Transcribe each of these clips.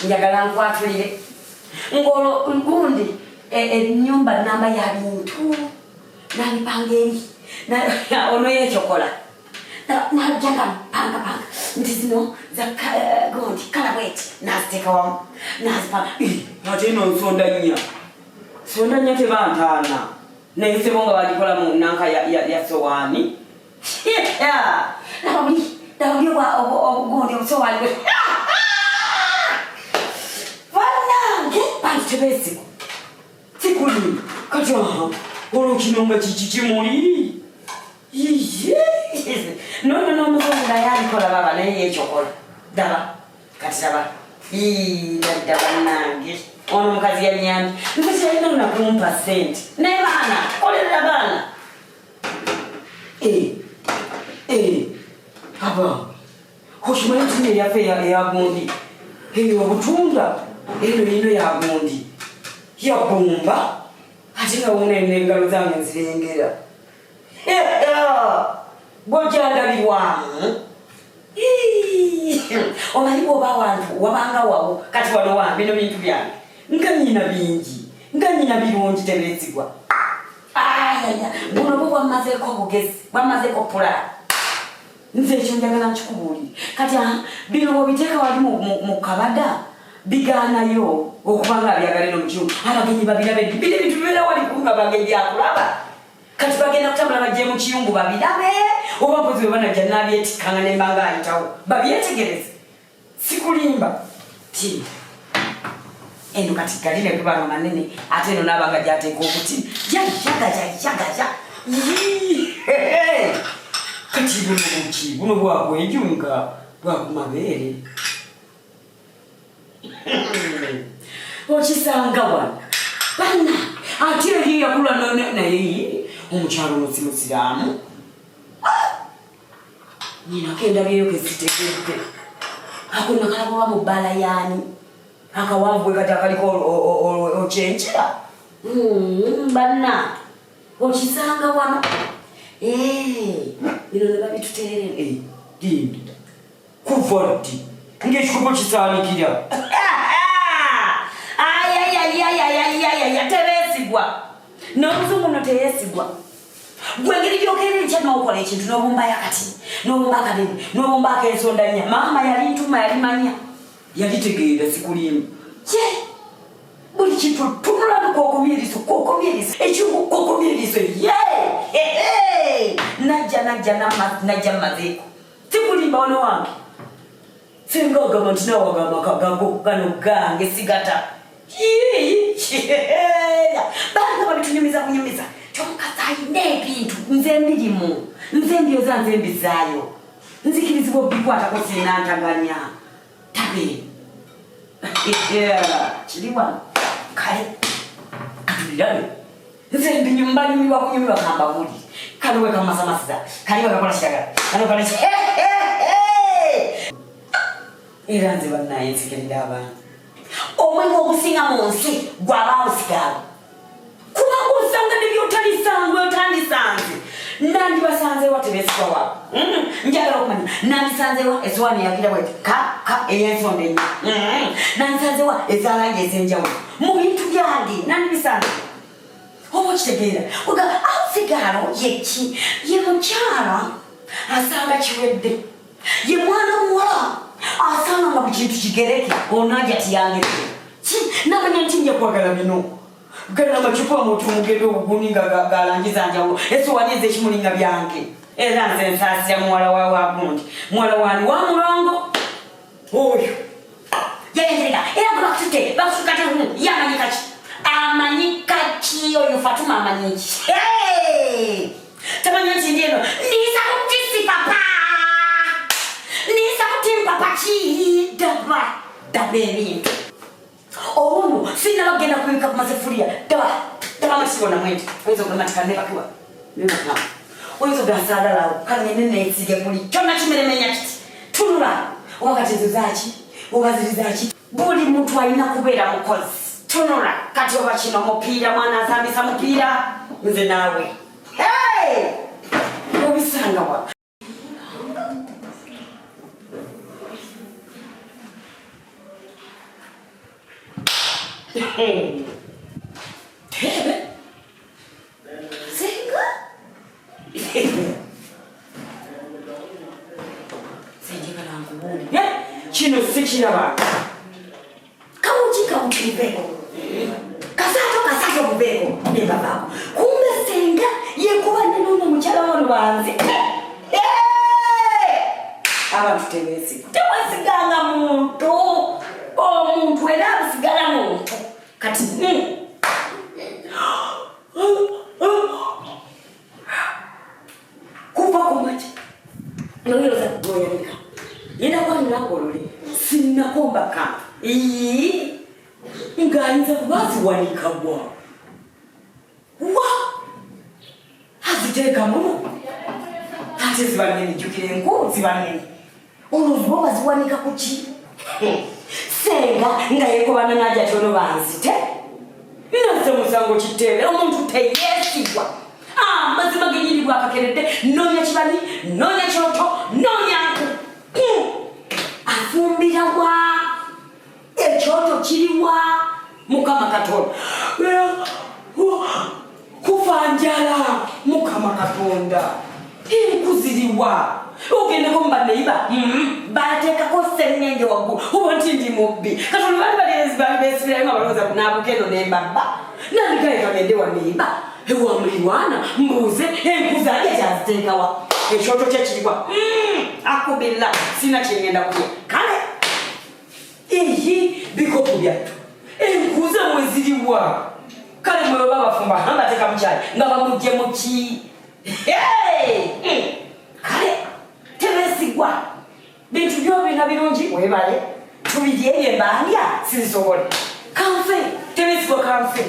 njagala nkwatulire ngolo ngundi nyumba namba ya bintu nabipanga eri ono yechokola najanga panga nti zino gondi kala bweti naziteka wamu nazipanga ate eno nsonda nya tebantana naye sebonga balikola mu nanka ya sowaani nabuli obugondi obusowaani banange bantu tebeesigo tikuli kati olwokinonga kikimuli nomusozi naye alikola baba naye yechokola daba kati daba bannange ono mukazi yanyambi nkuzi yalina lunakumpa sente naye baana kolerera baana aba okimanyi nti eyaffe eyagundi eyo obutunda eno yagundi yabumba ate nga wona engalo zange nzirengera bwojandabirwamu omanyi bwoba awantu wabanga wawo kati wano wa bino bintu byange nga nyina bingi nga nyina birungi tebeesigwa buno bwo bwamazeeko obugezi bwamazeeko pula nze ekyo njagala nkikubuulire kati bino bwobiteeka wali mu kabada bigaanayo okuba nga byagala eno mukirumu abagenyi babirabe bino ebintu bibeera wali nga bagenyi byakulaba kati bagenda kutambula bajje mu kiyungu babirabe oba mpozi bwe banajja nabyetikanga nembanga ayitawo babyetegereze sikulimba ti eno kati galine kubanga manene ate eno nabanga gyateeka okuti jajagaja kati buno bwagwenjunga bwakumabeere okisanga wano bana ate eri yakula naye omukyalo musimusiraamu nyinako endabyeyo kezitekedde akona kalaboba mu bbala yaani akawanvu bwe kati akaliko okyenkira banna okisanga wano bino ne babituterere dindi kuva ddi ng'ekikopo kisaanikira tebeesigwa n'omuzungu no teyeesigwa gwengeri gyokeera enkya n'okola ekintu n'obumbayo akati n'obumba akadebe n'obumba ak'ensonda nnya maama yali ntuma yali manya yalitegeera sikulimu buli kintu tunula tukokomyeriso ekimu kokomyeriso najja mazeeko sikulimba ono wange singa ogamba nti nawe wagamba kagago gano gange sigata banga babitunyumiza kunyumiza kyonkazaayina ebintu nze mbirimu nze mbyoza nze mbizaayo nzikirizibwa obikwatako sinantaganya tabe kiri wano kale katulirabe nze mbinyumbanyumiwa kunyumiwa kamba buli kaliwe kamasamasiza kaliwe kakola kiragala kaliwe era nze bannaye nsikiridde abaana omwenge ogusinga mu nsi gwaba osigala kubanga osanga nebyotalisanzwe otandisanze nandibasanzewa tebesigwa wa njagala okumanya nandisanzewa esowaani yagira bweti eyensonda enyo nandisanzewa ezalangi ez'enjawulo mu bintu byange nandibisanze oba okitegeera ogamba asigalo yeki ye mukyala asanga kiwedde ye mwana muwala asanga nga bukintu kigereke onaja tiyangete namanya nti nja kwagala bino gala amacupa mutungere obuguni nga galangiza njawulo esowaani ez'ekimulinga byange era nze nsaasira muwala wagundi muwala wani wa mulongo oyo yayengereka era nga bakutute bakusukate yamanyi kaki amanyi kaki oyo Fatuma amanyi ki tamanya nti ndieno nisa kutisi papa papa chi daba ebintu ono sina bagenda kubika ku masefuliya daba amasiko namwente oyinza ogamatika nebakiwa oyinza ogasalalawo kale neneesige kuli kyonna kimeremenya kiti tunula owakati ezo zaki oba ziri zaki buli muntu alina kubeera mukozi tunula kati oba kino mupiira mwana azambisa mupiira nze naawe obisanga wa Tebe senga senga nangu kino sikiraba kawukibeko kasato mubeko ne babako kumbe senga yekuba neno mukyala wano banze abantu tewesiganga muntu omuntu era asigala muntu kati kuva kumachi noyoza kugoyanika yenda kwanilangolole sinakomba kama ngayinza kubaziwanikabwa wa aziteeka muno ate zibanene jukire enku zibanene olwo baziwanika kuki senga nga yekobana naja tono banzite nase musango kitere omuntu teyesigwa mazima genyiribwa akakerede nonya kibani nonya kyoto nonya afumbira wa ekyoto kiriwa mukama katonda kufanjala mukama katonda kuziriwa ogenda komba neiba batekako sengenge waggulu oba nti ndi mubbi katonda bali balezi bali besibirayo nga balowooza kunabukeno nembabba nandikaeka nende wa neiba ewa mulirwana mbuuze enku zange kyaziteekawa ekyoto kyekiriwa akubira sina kyengenda kulya kale bikopo byattu enkuze mweziriwa kale mwe baba bafumba hambateka mukyali nga bamugye muki kale tebesigwa bintu byobina birungi webale tubirye embandya sinsobole kanfe tebesigwa kanfe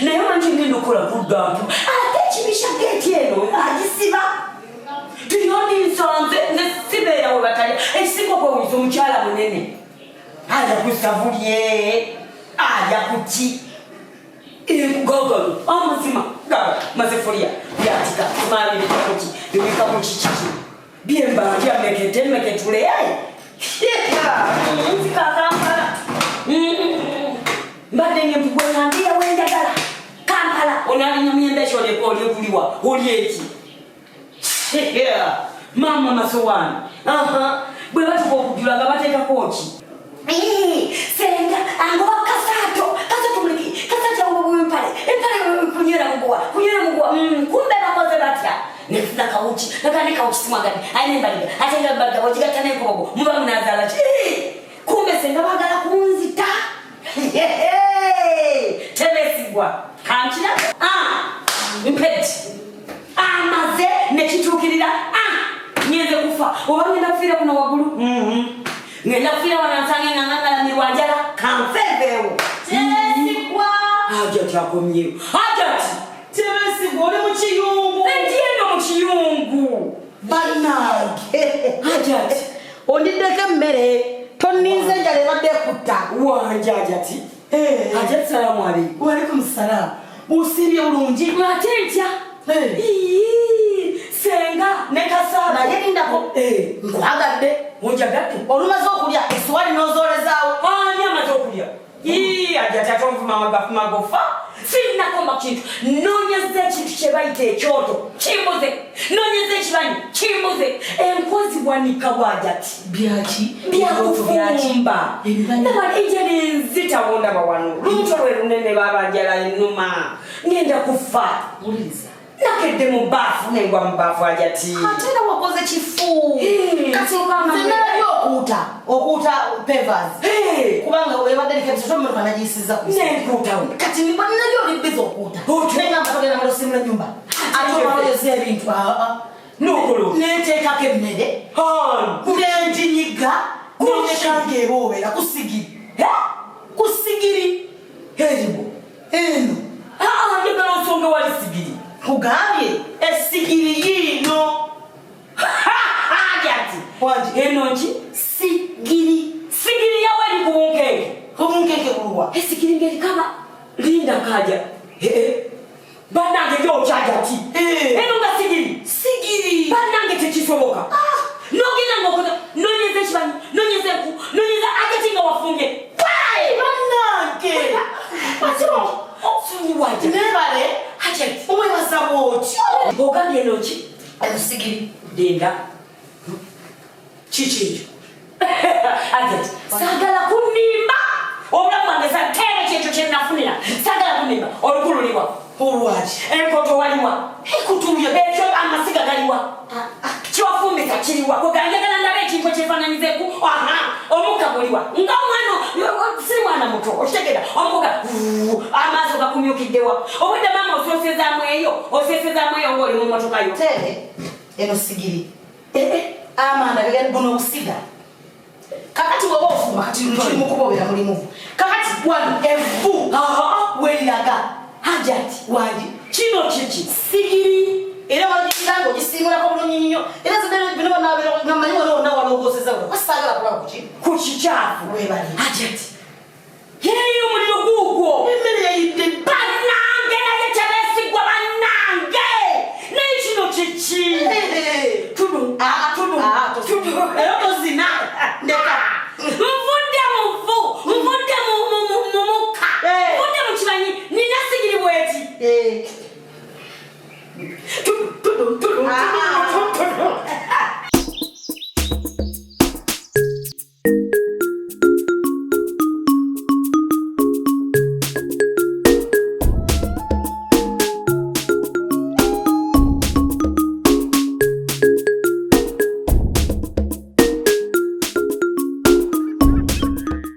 naye manti ngenda okola kugampu ate ekibisha geeti eno agisiba tuyoni nsonze nesibeera we batali ekisinga okwewuliza omukyala munene aja kusavulye aja kuki gogolo amazima gaba masefulia byatika mali bitakoki bimeka mukichiki byembanja meketule yayi nzika Kampala mbadde ngempugwa ndia wenjagala Kampala onali nyamyembesho lekoli okuliwa olieki mama masowani bwe batuko okujula nga bateeka koki senga angoba kasato muliki kasato mpale kunyera mugwa kumbe bakoze batya nefuna kawuki nakane kawuki simwagani ayinembaliga atenga baliga ojigatane kogo muba munazala kumbe senga bagala kunzita tebesigwa kankira mpeti amaze nekitukirira nyeze kufa oba ngenda kufira kuno waggulu ngenda kufira wanansange ngangangala mirwanjala kanfevewo tebesigwa ajati akomyewo ajati tebesigwa oli mukiyungu endieno mukiyungu banage ajati ondiddeko emmere toninze enjala ebadde kutta wanje ajati ajati salamu aleikum Walaikum salam. Musimbye bulungi ate ntya senga nekasaba yalindako nkwagadde munjagadde olumaze okulya eswali n'ozolezaawo ani amaze okulya ajati atonvuma magofa sinakomba kintu nonyeza ekintu kyebayita ekyoto kimbuze nonyeza ekibanyi kimbuze enkozi bwanika bwajati byaki byakufumba nabalinje nenzitawonda bawano lubuto lwe lunene babanjala enuma ngenda kufa uliriza nakedde mu baafu nengwa mu baafu ajati ate era wakoze kifu kati zenali okuuta pevers kubanga webadde likebisoto mmeruka nagiyisiza ku nenkuutawo kati nalyo olibbiza okuuta nengamba togenda malosimula nyumba ate obaoyoza ebintu nokolo nenteekako emmere nenginyiga nonekanga eboobera kusigiri eribo eno njagala nsonga wali sigiri kugambye esigiri yiino ajati wanje eno ki sigiri yawali kubunkeke bulwa esigiri ngerikaba linda kaja banange yokyajati eno nga sigiri banange tekisoboka nogenda ngokota nonyeza ekibanyi nonyeza enku nonyeza ajati nga chiwafunye Banange. Pacho. sunyiwaje Nebale. Hajati Umwe wasaboti. ogambye noki Alusigiri. denda chichicho Hajati sagala kunimba obulamu wange satere kyekyo kyenafunira sagala kunimba olukululiwa Olwaki. enkoto waliwa ekutuuyo ekyo amasiga galiwa kiwafumbisa kiriwa kweganjagala ndaba ekintu ekyefaananyizeku omukka guliwa nga omwana si mwana muto okitegera omukuga amaaso gakumyukiddewa obwedde maama ososezaamu eyo ng'oli mu motokayo Tere. Eno sigiri. Amanda gagani buno busiga. Kakati woba ofuma kati lukimu kubobera mulimu. Kakati wali evu. Weliraga. Hajati wali. kino kiki Sigiri. Era wajirango gisimulako bulungi nnyo. Era zidde bino banaabera ngamanyi waliwo walongoseza wano. Wasitagala kulaba kuki. ku kikyafu Webali. Hajati yeeyo omuliro guugwo Emmere yayidde. bannange naye kyabeesigwa bannange naye kino kiki tudu Tudu. Era tozina. Ndeka.